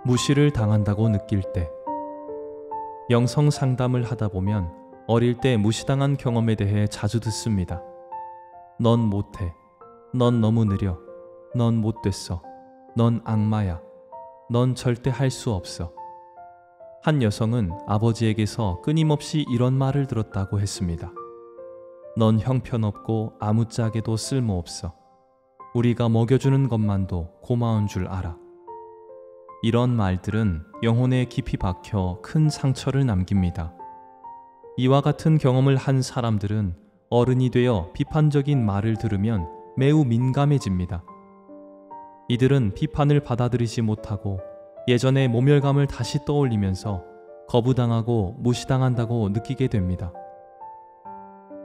무시를 당한다고 느낄 때. 영성 상담을 하다 보면 어릴 때 무시당한 경험에 대해 자주 듣습니다. 넌 못해. 넌 너무 느려. 넌 못됐어. 넌 악마야. 넌 절대 할 수 없어. 한 여성은 아버지에게서 끊임없이 이런 말을 들었다고 했습니다. 넌 형편없고 아무짝에도 쓸모없어. 우리가 먹여주는 것만도 고마운 줄 알아. 이런 말들은 영혼에 깊이 박혀 큰 상처를 남깁니다. 이와 같은 경험을 한 사람들은 어른이 되어 비판적인 말을 들으면 매우 민감해집니다. 이들은 비판을 받아들이지 못하고 예전의 모멸감을 다시 떠올리면서 거부당하고 무시당한다고 느끼게 됩니다.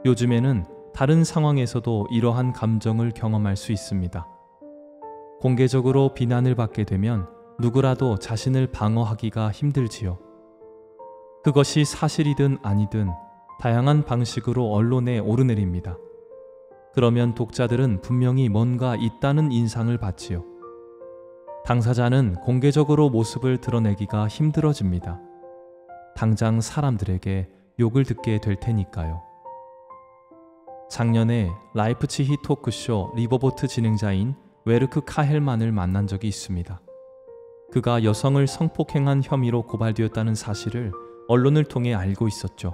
요즘에는 다른 상황에서도 이러한 감정을 경험할 수 있습니다. 공개적으로 비난을 받게 되면 누구라도 자신을 방어하기가 힘들지요. 그것이 사실이든 아니든 다양한 방식으로 언론에 오르내립니다. 그러면 독자들은 분명히 뭔가 있다는 인상을 받지요. 당사자는 공개적으로 모습을 드러내기가 힘들어집니다. 당장 사람들에게 욕을 듣게 될 테니까요. 작년에 라이프치히 토크쇼 리버보트 진행자인 웨르크 카헬만을 만난 적이 있습니다. 그가 여성을 성폭행한 혐의로 고발되었다는 사실을 언론을 통해 알고 있었죠.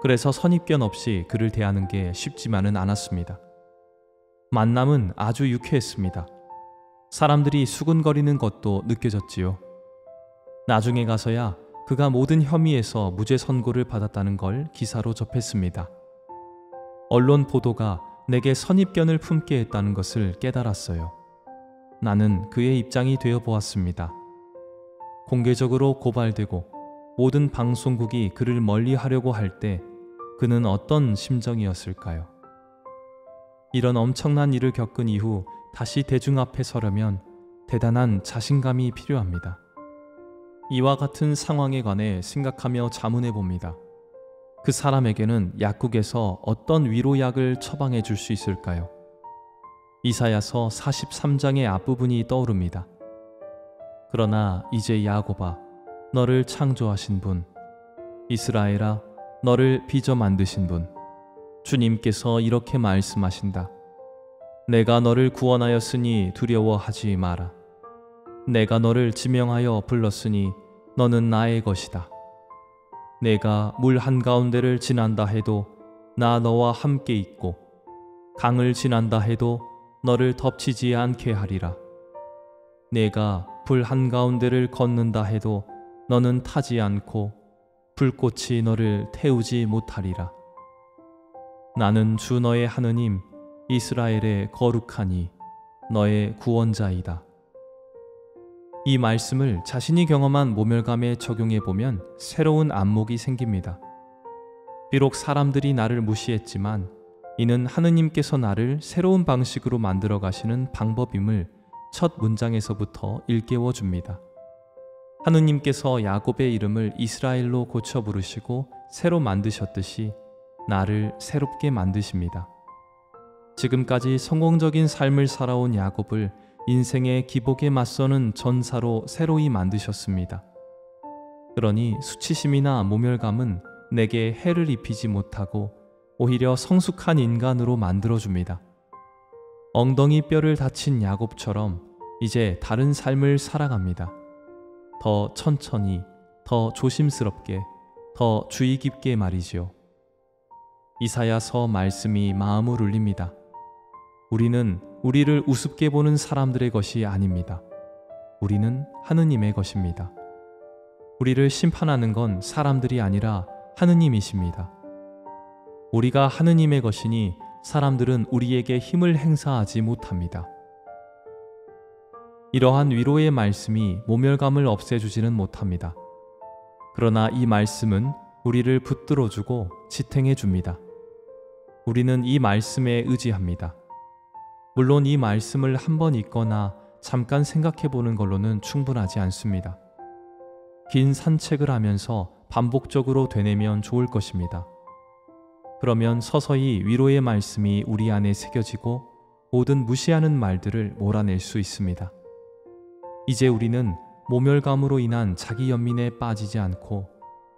그래서 선입견 없이 그를 대하는 게 쉽지만은 않았습니다. 만남은 아주 유쾌했습니다. 사람들이 수군거리는 것도 느껴졌지요. 나중에 가서야 그가 모든 혐의에서 무죄 선고를 받았다는 걸 기사로 접했습니다. 언론 보도가 내게 선입견을 품게 했다는 것을 깨달았어요. 나는 그의 입장이 되어 보았습니다. 공개적으로 고발되고 모든 방송국이 그를 멀리하려고 할 때 그는 어떤 심정이었을까요? 이런 엄청난 일을 겪은 이후 다시 대중 앞에 서려면 대단한 자신감이 필요합니다. 이와 같은 상황에 관해 생각하며 자문해 봅니다. 그 사람에게는 약국에서 어떤 위로약을 처방해 줄 수 있을까요? 이사야서 43장의 앞부분이 떠오릅니다. 그러나 이제 야곱아, 너를 창조하신 분, 이스라엘아, 너를 빚어 만드신 분, 주님께서 이렇게 말씀하신다. 내가 너를 구원하였으니 두려워하지 마라. 내가 너를 지명하여 불렀으니 너는 나의 것이다. 내가 물 한가운데를 지난다 해도 나 너와 함께 있고 강을 지난다 해도 너를 덮치지 않게 하리라. 내가 불 한가운데를 걷는다 해도 너는 타지 않고 불꽃이 너를 태우지 못하리라. 나는 주 너의 하느님 이스라엘의 거룩하니 너의 구원자이다. 이 말씀을 자신이 경험한 모멸감에 적용해 보면 새로운 안목이 생깁니다. 비록 사람들이 나를 무시했지만 이는 하느님께서 나를 새로운 방식으로 만들어 가시는 방법임을 첫 문장에서부터 일깨워 줍니다. 하느님께서 야곱의 이름을 이스라엘로 고쳐 부르시고 새로 만드셨듯이 나를 새롭게 만드십니다. 지금까지 성공적인 삶을 살아온 야곱을 인생의 기복에 맞서는 전사로 새로이 만드셨습니다. 그러니 수치심이나 모멸감은 내게 해를 입히지 못하고 오히려 성숙한 인간으로 만들어줍니다. 엉덩이 뼈를 다친 야곱처럼 이제 다른 삶을 살아갑니다. 더 천천히, 더 조심스럽게, 더 주의 깊게 말이지요. 이사야서 말씀이 마음을 울립니다. 우리는 우리를 우습게 보는 사람들의 것이 아닙니다. 우리는 하느님의 것입니다. 우리를 심판하는 건 사람들이 아니라 하느님이십니다. 우리가 하느님의 것이니 사람들은 우리에게 힘을 행사하지 못합니다. 이러한 위로의 말씀이 모멸감을 없애주지는 못합니다. 그러나 이 말씀은 우리를 붙들어주고 지탱해줍니다. 우리는 이 말씀에 의지합니다. 물론 이 말씀을 한번 읽거나 잠깐 생각해보는 걸로는 충분하지 않습니다. 긴 산책을 하면서 반복적으로 되뇌면 좋을 것입니다. 그러면 서서히 위로의 말씀이 우리 안에 새겨지고 모든 무시하는 말들을 몰아낼 수 있습니다. 이제 우리는 모멸감으로 인한 자기 연민에 빠지지 않고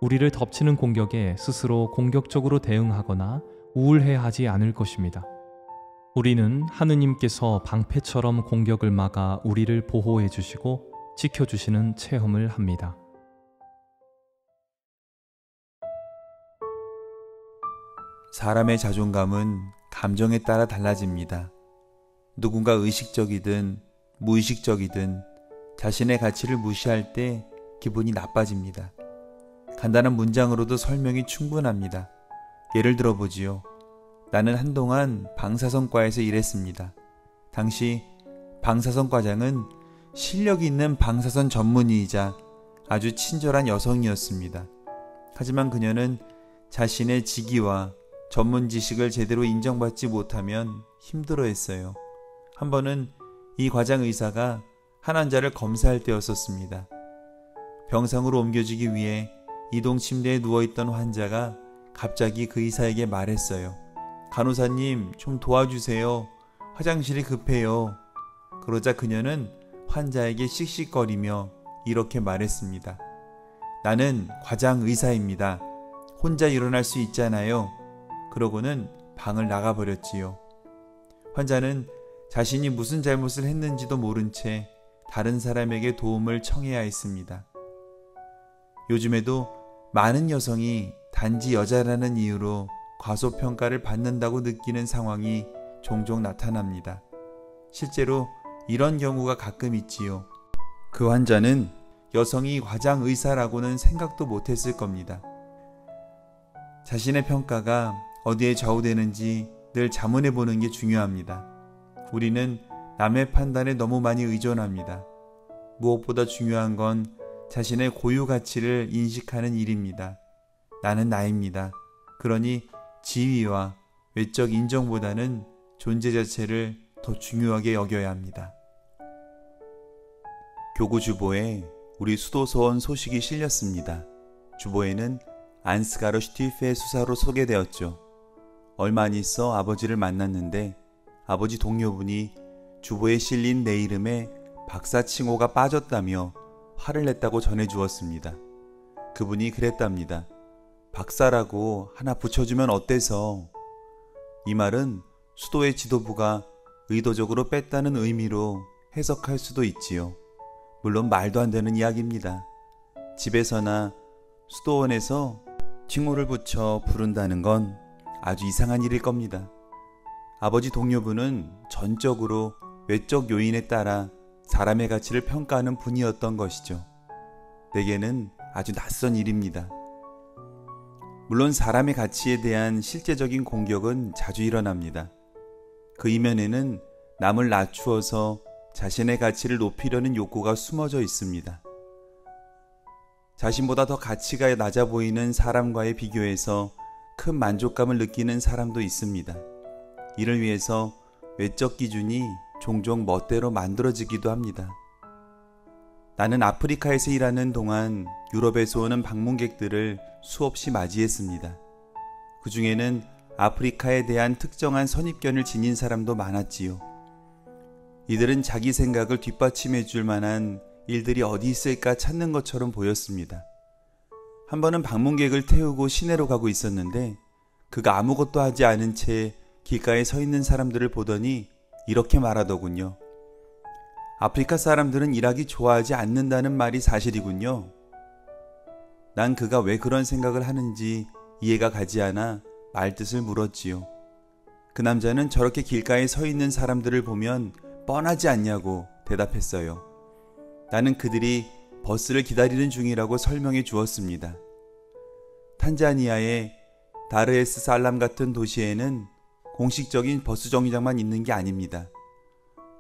우리를 덮치는 공격에 스스로 공격적으로 대응하거나 우울해하지 않을 것입니다. 우리는 하느님께서 방패처럼 공격을 막아 우리를 보호해 주시고 지켜주시는 체험을 합니다. 사람의 자존감은 감정에 따라 달라집니다. 누군가 의식적이든 무의식적이든 자신의 가치를 무시할 때 기분이 나빠집니다. 간단한 문장으로도 설명이 충분합니다. 예를 들어보지요. 나는 한동안 방사선과에서 일했습니다. 당시 방사선 과장은 실력이 있는 방사선 전문의이자 아주 친절한 여성이었습니다. 하지만 그녀는 자신의 직위와 전문 지식을 제대로 인정받지 못하면 힘들어했어요. 한 번은 이 과장 의사가 한 환자를 검사할 때였었습니다. 병상으로 옮겨지기 위해 이동 침대에 누워있던 환자가 갑자기 그 의사에게 말했어요. 간호사님, 좀 도와주세요. 화장실이 급해요. 그러자 그녀는 환자에게 씩씩거리며 이렇게 말했습니다. 나는 과장 의사입니다. 혼자 일어날 수 있잖아요. 그러고는 방을 나가버렸지요. 환자는 자신이 무슨 잘못을 했는지도 모른 채 다른 사람에게 도움을 청해야 했습니다. 요즘에도 많은 여성이 단지 여자라는 이유로 과소평가를 받는다고 느끼는 상황이 종종 나타납니다. 실제로 이런 경우가 가끔 있지요. 그 환자는 여성이 과장 의사라고는 생각도 못했을 겁니다. 자신의 평가가 어디에 좌우되는지 늘 자문해 보는 게 중요합니다. 우리는 남의 판단에 너무 많이 의존합니다. 무엇보다 중요한 건 자신의 고유 가치를 인식하는 일입니다. 나는 나입니다. 그러니 지위와 외적 인정보다는 존재 자체를 더 중요하게 여겨야 합니다. 교구 주보에 우리 수도서원 소식이 실렸습니다. 주보에는 안스가르 슈티프의 수사로 소개되었죠. 얼마 안 있어 아버지를 만났는데 아버지 동료분이 주보에 실린 내 이름에 박사 칭호가 빠졌다며 화를 냈다고 전해주었습니다. 그분이 그랬답니다. 박사라고 하나 붙여주면 어때서? 이 말은 수도의 지도부가 의도적으로 뺐다는 의미로 해석할 수도 있지요. 물론 말도 안 되는 이야기입니다. 집에서나 수도원에서 칭호를 붙여 부른다는 건 아주 이상한 일일 겁니다. 아버지 동료분은 전적으로 외적 요인에 따라 사람의 가치를 평가하는 분이었던 것이죠. 내게는 아주 낯선 일입니다. 물론 사람의 가치에 대한 실제적인 공격은 자주 일어납니다. 그 이면에는 남을 낮추어서 자신의 가치를 높이려는 욕구가 숨어져 있습니다. 자신보다 더 가치가 낮아 보이는 사람과의 비교에서 큰 만족감을 느끼는 사람도 있습니다. 이를 위해서 외적 기준이 종종 멋대로 만들어지기도 합니다. 나는 아프리카에서 일하는 동안 유럽에서 오는 방문객들을 수없이 맞이했습니다. 그 중에는 아프리카에 대한 특정한 선입견을 지닌 사람도 많았지요. 이들은 자기 생각을 뒷받침해 줄 만한 일들이 어디 있을까 찾는 것처럼 보였습니다. 한 번은 방문객을 태우고 시내로 가고 있었는데 그가 아무것도 하지 않은 채 길가에 서 있는 사람들을 보더니 이렇게 말하더군요. 아프리카 사람들은 일하기 좋아하지 않는다는 말이 사실이군요. 난 그가 왜 그런 생각을 하는지 이해가 가지 않아 말뜻을 물었지요. 그 남자는 저렇게 길가에 서 있는 사람들을 보면 뻔하지 않냐고 대답했어요. 나는 그들이 버스를 기다리는 중이라고 설명해 주었습니다. 탄자니아의 다르에스 살람 같은 도시에는 공식적인 버스 정류장만 있는 게 아닙니다.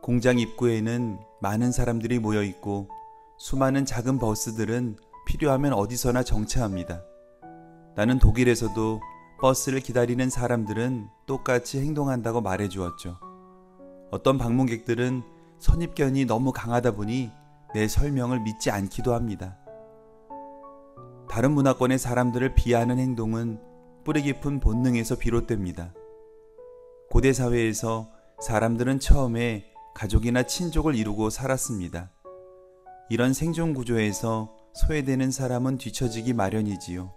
공장 입구에는 많은 사람들이 모여 있고 수많은 작은 버스들은 필요하면 어디서나 정차합니다. 나는 독일에서도 버스를 기다리는 사람들은 똑같이 행동한다고 말해 주었죠. 어떤 방문객들은 선입견이 너무 강하다 보니 내 설명을 믿지 않기도 합니다. 다른 문화권의 사람들을 비하하는 행동은 뿌리 깊은 본능에서 비롯됩니다. 고대 사회에서 사람들은 처음에 가족이나 친족을 이루고 살았습니다. 이런 생존 구조에서 소외되는 사람은 뒤처지기 마련이지요.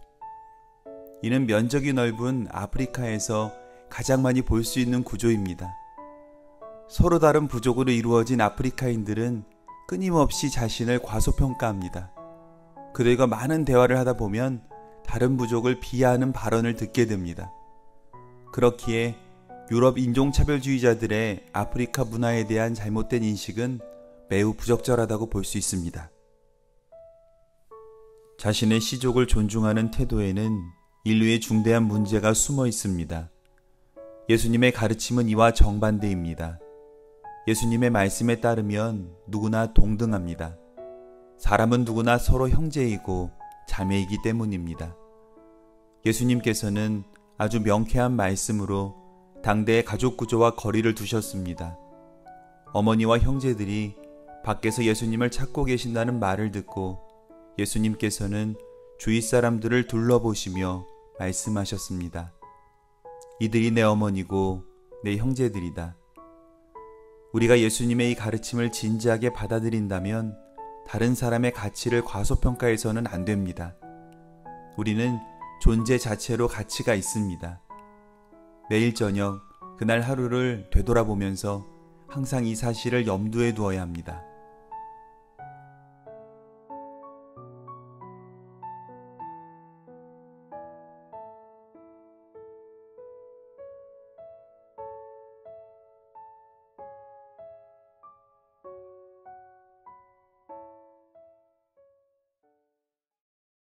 이는 면적이 넓은 아프리카에서 가장 많이 볼 수 있는 구조입니다. 서로 다른 부족으로 이루어진 아프리카인들은 끊임없이 자신을 과소평가합니다. 그들과 많은 대화를 하다 보면 다른 부족을 비하하는 발언을 듣게 됩니다. 그렇기에 유럽 인종차별주의자들의 아프리카 문화에 대한 잘못된 인식은 매우 부적절하다고 볼 수 있습니다. 자신의 시족을 존중하는 태도에는 인류의 중대한 문제가 숨어 있습니다. 예수님의 가르침은 이와 정반대입니다. 예수님의 말씀에 따르면 누구나 동등합니다. 사람은 누구나 서로 형제이고 자매이기 때문입니다. 예수님께서는 아주 명쾌한 말씀으로 당대의 가족 구조와 거리를 두셨습니다. 어머니와 형제들이 밖에서 예수님을 찾고 계신다는 말을 듣고 예수님께서는 주위 사람들을 둘러보시며 말씀하셨습니다. 이들이 내 어머니고 내 형제들이다. 우리가 예수님의 이 가르침을 진지하게 받아들인다면 다른 사람의 가치를 과소평가해서는 안 됩니다. 우리는 존재 자체로 가치가 있습니다. 매일 저녁 그날 하루를 되돌아보면서 항상 이 사실을 염두에 두어야 합니다.